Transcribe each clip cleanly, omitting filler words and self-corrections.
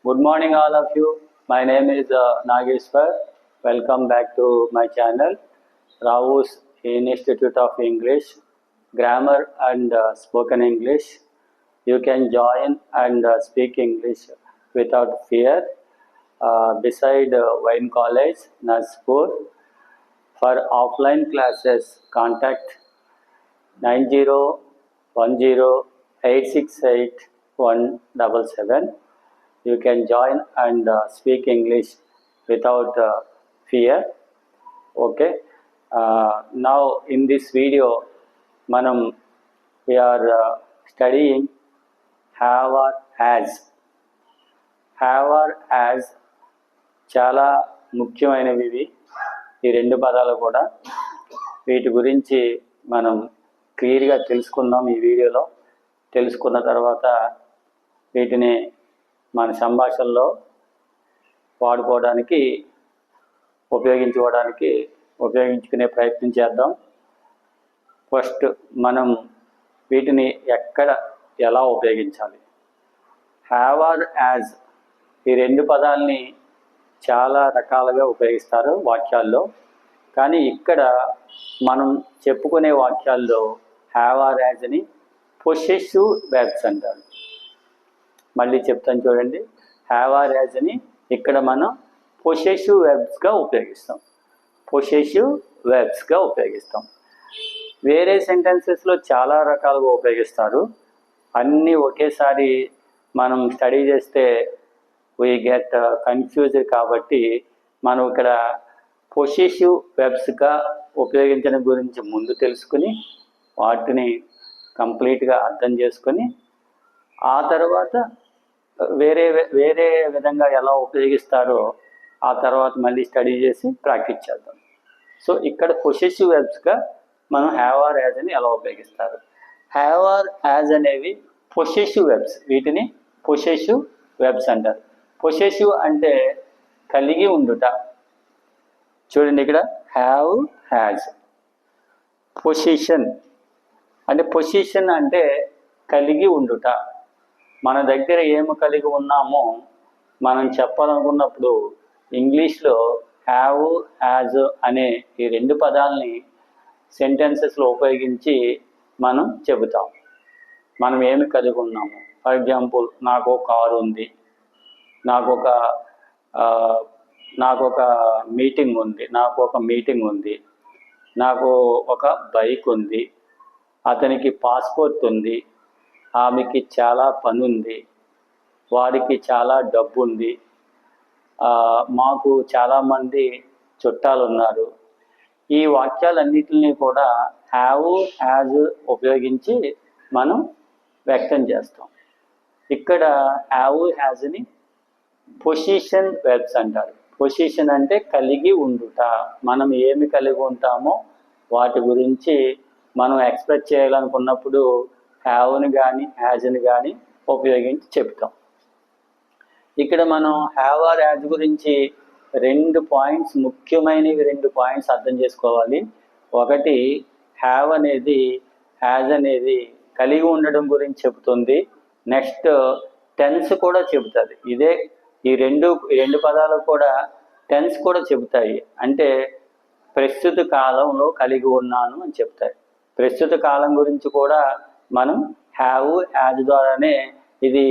Good morning, all of you. My name is Nageshwar. Welcome back to my channel, Rao's Institute of English, Grammar and Spoken English. You can join and speak English without fear beside Wine College, Naspur. For offline classes, contact 9010868177. You can join and speak English without fear. Okay. Now in this video, we are studying have or has. Have or has చాలా ముఖ్యమైనవి ఈ రెండు పదాలు కూడా. వీటి గురించి మనం క్లియర్గా తెలుసుకుందాం ఈ వీడియోలో. తెలుసుకున్న తర్వాత వీటిని మన సంభాషణలో వాడుకోవడానికి ఉపయోగించుకునే ప్రయత్నం చేద్దాం. ఫస్ట్ మనం వీటిని ఎలా ఉపయోగించాలి. హ్యావ్ ఆర్ యాజ్ ఈ రెండు పదాలని చాలా రకాలుగా ఉపయోగిస్తారు వాక్యాల్లో. కానీ ఇక్కడ మనం చెప్పుకునే వాక్యాల్లో హ్యావ్ ఆర్ యాజ్ అని పొసెసివ్ వెర్బ్స్ అంటారు. మళ్ళీ చెప్తాను చూడండి. హ్యావ్ ఆర్ యాజ్ అని ఇక్కడ మనం పొసెసివ్ వెర్బ్స్గా ఉపయోగిస్తాం. వేరే సెంటెన్సెస్లో చాలా రకాలుగా ఉపయోగిస్తారు. అన్నీ ఒకేసారి మనం స్టడీ చేస్తే వీ గెట్ కన్ఫ్యూజ్డ్. కాబట్టి మనం ఇక్కడ పొసెసివ్ వెర్బ్స్గా ఉపయోగించడం గురించి ముందు తెలుసుకుని వాటిని కంప్లీట్గా అర్థం చేసుకొని ఆ తర్వాత వేరే విధంగా ఎలా ఉపయోగిస్తారో ఆ తర్వాత మళ్ళీ స్టడీ చేసి ప్రాక్టీస్ చేద్దాం. సో ఇక్కడ పొసెసివ్ వెర్బ్స్గా మనం హ్యావ్ ఆర్ యాజ్ అని ఎలా ఉపయోగిస్తారు. హ్యావ్ ఆర్ యాజ్ అనేవి పొసెసివ్ వెర్బ్స్. వీటిని పొసెసివ్ వెర్బ్స్ అంటారు. పొసెసివ్ అంటే కలిగి ఉండుట. చూడండి ఇక్కడ హ్యావ్ హ్యాజ్. పొసిషన్ అంటే కలిగి ఉండుట. మన దగ్గర ఏమి కలిగి ఉన్నామో మనం చెప్పాలనుకున్నప్పుడు ఇంగ్లీష్లో హ్యావ్ హ్యాజ్ అనే ఈ రెండు పదాలని సెంటెన్సెస్లో ఉపయోగించి మనం చెబుతాం మనం ఏమి కలిగి ఉన్నాము. ఫర్ ఎగ్జాంపుల్, నాకు ఒక కారు ఉంది, నాకు ఒక మీటింగ్ ఉంది, నాకు ఒక బైక్ ఉంది, అతనికి పాస్పోర్ట్ ఉంది, ఆమెకి చాలా పని ఉంది, వారికి చాలా డబ్బు ఉంది, మాకు చాలామంది చుట్టాలు ఉన్నారు. ఈ వాక్యాలన్నిటిని కూడా హ్యావ్ హ్యాజ్ ఉపయోగించి మనం వ్యక్తం చేస్తాం. ఇక్కడ హ్యావ్ హ్యాజ్ని పొసిషన్ వెర్బ్స్ అంటారు. పొసిషన్ అంటే కలిగి ఉండుట. మనం ఏమి కలిగి ఉంటామో వాటి గురించి మనం ఎక్స్ప్రెస్ చేయాలనుకున్నప్పుడు హ్యావ్ని కానీ హ్యాజ్ని కానీ ఉపయోగించి చెప్తాం. ఇక్కడ మనం హ్యావ్ ఆర్ యాజ్ గురించి ముఖ్యమైనవి రెండు పాయింట్స్ అర్థం చేసుకోవాలి. ఒకటి, హ్యావ్ అనేది హ్యాజ్ అనేది కలిగి ఉండడం గురించి చెబుతుంది. నెక్స్ట్, టెన్స్ కూడా చెబుతుంది. ఈ రెండు పదాలు కూడా టెన్స్ కూడా చెబుతాయి. అంటే ప్రస్తుత కాలంలో కలిగి ఉన్నాను అని చెప్తాయి. ప్రస్తుత కాలం గురించి కూడా మనం హ్యావ్ యాజ్ ద్వారానే ఇది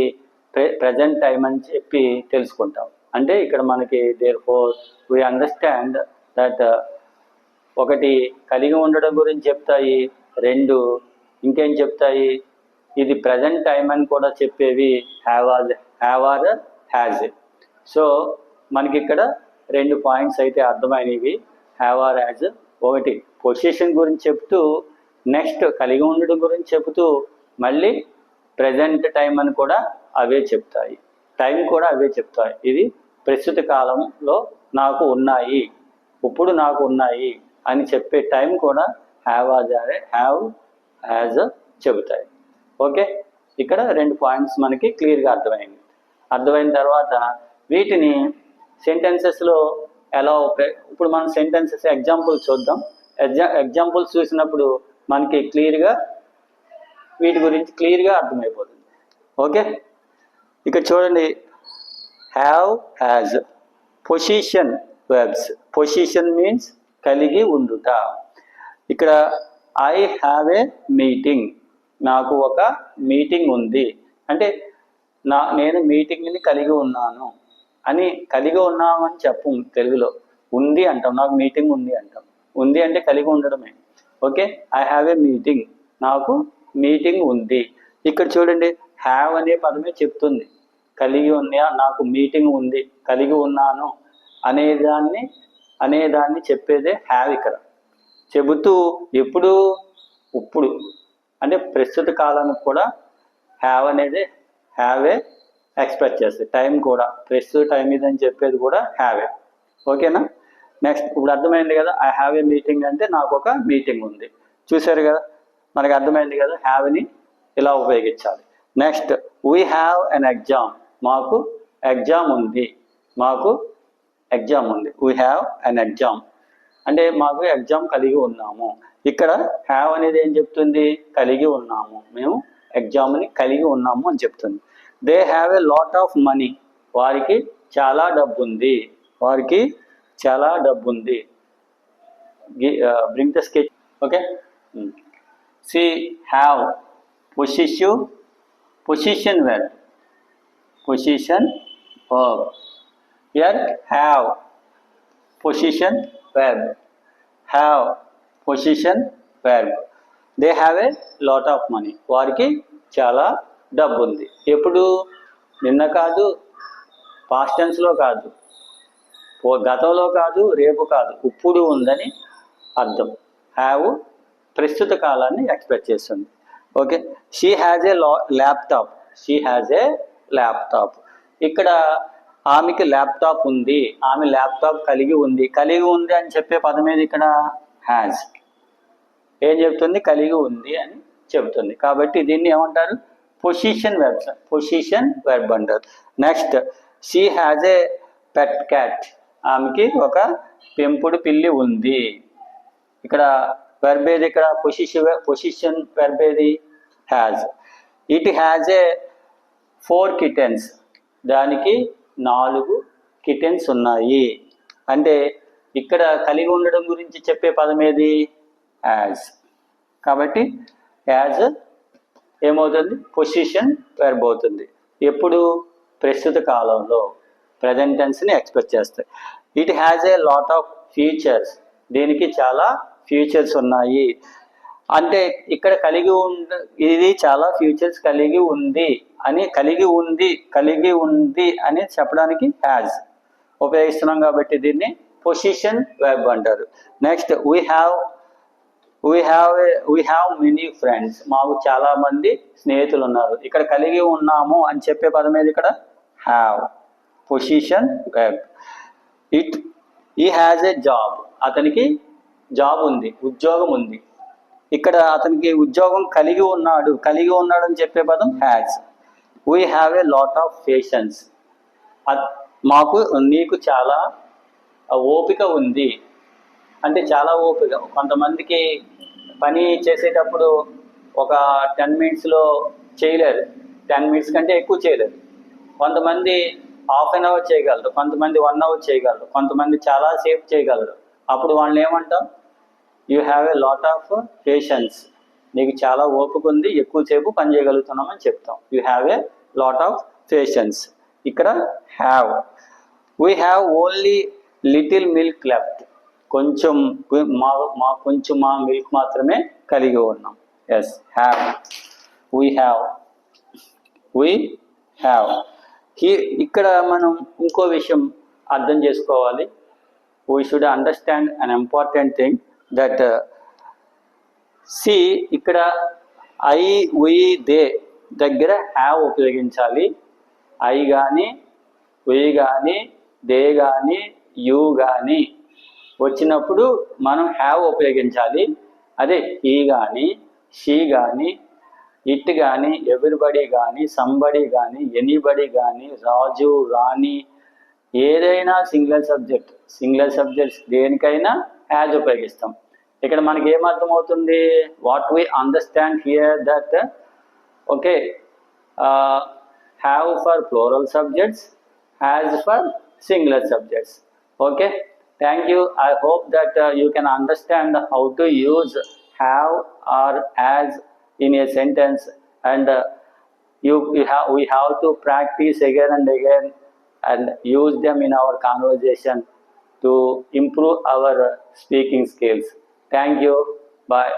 ప్రజెంట్ టైం అని చెప్పి తెలుసుకుంటాం. అంటే ఇక్కడ మనకి దేర్ఫోర్ వీ అండర్స్టాండ్ దట్ ఒకటి కలిగి ఉండడం గురించి చెప్తాయి, రెండు ఇంకేం చెప్తాయి, ఇది ప్రజెంట్ టైం అని కూడా చెప్పేవి హ్యావ్ ఆర్ హ్యాజ్. సో మనకి ఇక్కడ 2 పాయింట్స్ అయితే అర్థమైనవి. హ్యావ్ ఆర్ హ్యాజ్, ఒకటి పొజిషన్ గురించి చెప్తూ, నెక్స్ట్ కలిగి ఉండడం గురించి చెబుతూ, మళ్ళీ ప్రజెంట్ టైం అని కూడా అవే చెప్తాయి, టైం కూడా అవే చెప్తాయి. ఇది ప్రస్తుత కాలంలో నాకు ఉన్నాయి, ఇప్పుడు నాకు ఉన్నాయి అని చెప్పే టైం కూడా హ్యావ్ హ్యాజ్ చెబుతాయి. ఓకే, ఇక్కడ 2 పాయింట్స్ మనకి క్లియర్గా అర్థమైన తర్వాత వీటిని సెంటెన్సెస్లో ఇప్పుడు మనం సెంటెన్సెస్ ఎగ్జాంపుల్స్ చూద్దాం. ఎగ్జాంపుల్స్ చూసినప్పుడు మనకి వీటి గురించి క్లియర్గా అర్థమైపోతుంది. ఓకే, ఇక్కడ చూడండి, have, has. Position verbs. Position means కలిగి ఉండుట. ఇక్కడ ఐ హ్యావ్ ఏ మీటింగ్, నాకు ఒక మీటింగ్ ఉంది అంటే నేను మీటింగ్ని కలిగి ఉన్నాను అని, కలిగి ఉన్నామని చెప్పు తెలుగులో, ఉంది అంటాం, నాకు మీటింగ్ ఉంది అంటాం. ఉంది అంటే కలిగి ఉండడమే. Okay, I have a meeting, నాకు మీటింగ్ ఉంది. ఇక్కడ చూడండి, హ్యావ్ అనే పదమే చెప్తుంది కలిగి ఉన్నా, నాకు మీటింగ్ ఉంది, కలిగి ఉన్నాను అనేదాన్ని చెప్పేదే హ్యావ్. ఇక్కడ చెబుతూ ఎప్పుడు, ఇప్పుడు అంటే ప్రస్తుత కాలానికి కూడా హ్యావ్ అనేది హ్యావే ఎక్స్ప్రెస్ చేస్తుంది. టైం కూడా ప్రస్తుత టైం ఇదని చెప్పేది కూడా హ్యావే. ఓకేనా? నెక్స్ట్, ఇప్పుడు అర్థమైంది కదా, ఐ హ్యావ్ ఏ మీటింగ్ అంటే నాకు ఒక మీటింగ్ ఉంది. చూసారు కదా, మనకు అర్థమైంది కదా హ్యావ్ని ఇలా ఉపయోగించాలి. Next, we have an exam, మాకు ఎగ్జామ్ ఉంది, మాకు ఎగ్జామ్ ఉంది. వీ హ్యావ్ అన్ ఎగ్జామ్ అంటే మాకు ఎగ్జామ్ కలిగి ఉన్నాము. ఇక్కడ హ్యావ్ అనేది ఏం చెప్తుంది? కలిగి ఉన్నాము, మేము ఎగ్జామ్ని కలిగి ఉన్నాము అని చెప్తుంది. They have a lot of money, వారికి చాలా డబ్బు ఉంది, వారికి చాలా డబ్బు ఉంది. Bring the sketch. Okay, see have position verb, position verb. Here have position verb, have position verb. They have a lot of money, వారికి చాలా డబ్బు ఉంది. ఎప్పుడు? నిన్న కాదు, పాస్ట్ టెన్స్లో కాదు, గతంలో కాదు, రేపు కాదు, ఇప్పుడు ఉందని అర్థం. హ్యావ్ ప్రస్తుత కాలాన్ని ఎక్స్ప్రెస్ చేస్తుంది. Okay, she has a laptop, she has a laptop. ఇక్కడ ఆమెకి ల్యాప్టాప్ ఉంది, ఆమె ల్యాప్టాప్ కలిగి ఉంది. కలిగి ఉంది అని చెప్పే పదం ఏది ఇక్కడ? హ్యాజ్. ఏం చెప్తుంది? కలిగి ఉంది అని చెబుతుంది. కాబట్టి దీన్ని ఏమంటారు? Position verb. పొజిషన్ వెర్బ్ అంటారు. Next, she has a pet cat, ఆమెకి ఒక పెంపుడు పిల్లి ఉంది. ఇక్కడ వెర్బ్ ఏది? ఇక్కడ పొజిషన్ వెర్బ్ ఏది? Has. It has a 4 kittens, దానికి 4 కిటెన్స్ ఉన్నాయి. అంటే ఇక్కడ కలిగి ఉండడం గురించి చెప్పే పదం ఏది? యాజ్. కాబట్టి యాజ్ ఏమవుతుంది? పొజిషన్ వెర్బ్ అవుతుంది. ఎప్పుడు? ప్రస్తుత కాలంలో, ప్రజెంట్ టెన్స్ని ఎక్స్ప్రెస్ చేస్తాయి. It has a lot of features, దీనికి చాలా ఫీచర్స్ ఉన్నాయి. అంటే ఇక్కడ ఇది చాలా ఫీచర్స్ కలిగి ఉంది అని చెప్పడానికి హ్యాజ్ ఉపయోగిస్తున్నాం. కాబట్టి దీన్ని పొజిషన్ వెర్బ్ అంటారు. Next, we have many friends, మాకు చాలా మంది స్నేహితులు ఉన్నారు. ఇక్కడ కలిగి ఉన్నాము అని చెప్పే పదం ఏది? ఇక్కడ have, position verb. He has a job, అతనికి జాబ్ ఉంది, ఉద్యోగం ఉంది. ఇక్కడ అతనికి ఉద్యోగం కలిగి ఉన్నాడు అని చెప్పే పదం has. We have a lot of patience, నీకు చాలా ఓపిక ఉంది అంటే చాలా ఓపిక. కొంతమందికి పని చేసేటప్పుడు ఒక 10 minutesలో చేయలేరు, 10 minutes కంటే ఎక్కువ చేయలేరు. కొంతమంది ½ an hour చేయగలరు, కొంతమంది 1 hour చేయగలరు, కొంతమంది చాలా సేపు చేయగలరు. అప్పుడు వాళ్ళని ఏమంటాం? You have a lot of patience, నీకు చాలా ఓపిక ఉంది, ఎక్కువసేపు పని చేయగలుగుతున్నామని చెప్తాం. You have a lot of patience. ఇక్కడ have. We have only little milk left, కొంచెం మా మిల్క్ మాత్రమే కలిగి ఉన్నాం. Yes, have. We have. ఇక్కడ మనం ఇంకో విషయం అర్థం చేసుకోవాలి. We should understand an important thing that ఇక్కడ ఐ, వీ, దే దగ్గర హ్యావ్ ఉపయోగించాలి. ఐ కానీ, వీ కానీ, దే కానీ, యూ కానీ వచ్చినప్పుడు మనం హ్యావ్ ఉపయోగించాలి. అదే హీ కానీ, షీ కానీ, ఇట్ కానీ, ఎవ్రీబడి కానీ, సంబడి కానీ, ఎనీబడి కానీ, రాజు, రాణి, ఏదైనా సింగులర్ సబ్జెక్ట్స్ దేనికైనా హ్యాజ్ ఉపయోగిస్తాం. ఇక్కడ మనకి ఏమర్థమవుతుంది? What we understand here that okay, have for plural subjects as for singular subjects. Okay, thank you. I hope that you can understand how to use have or as in a sentence, and we have to practice again and again and use them in our conversation to improve our speaking skills. Thank you. Bye.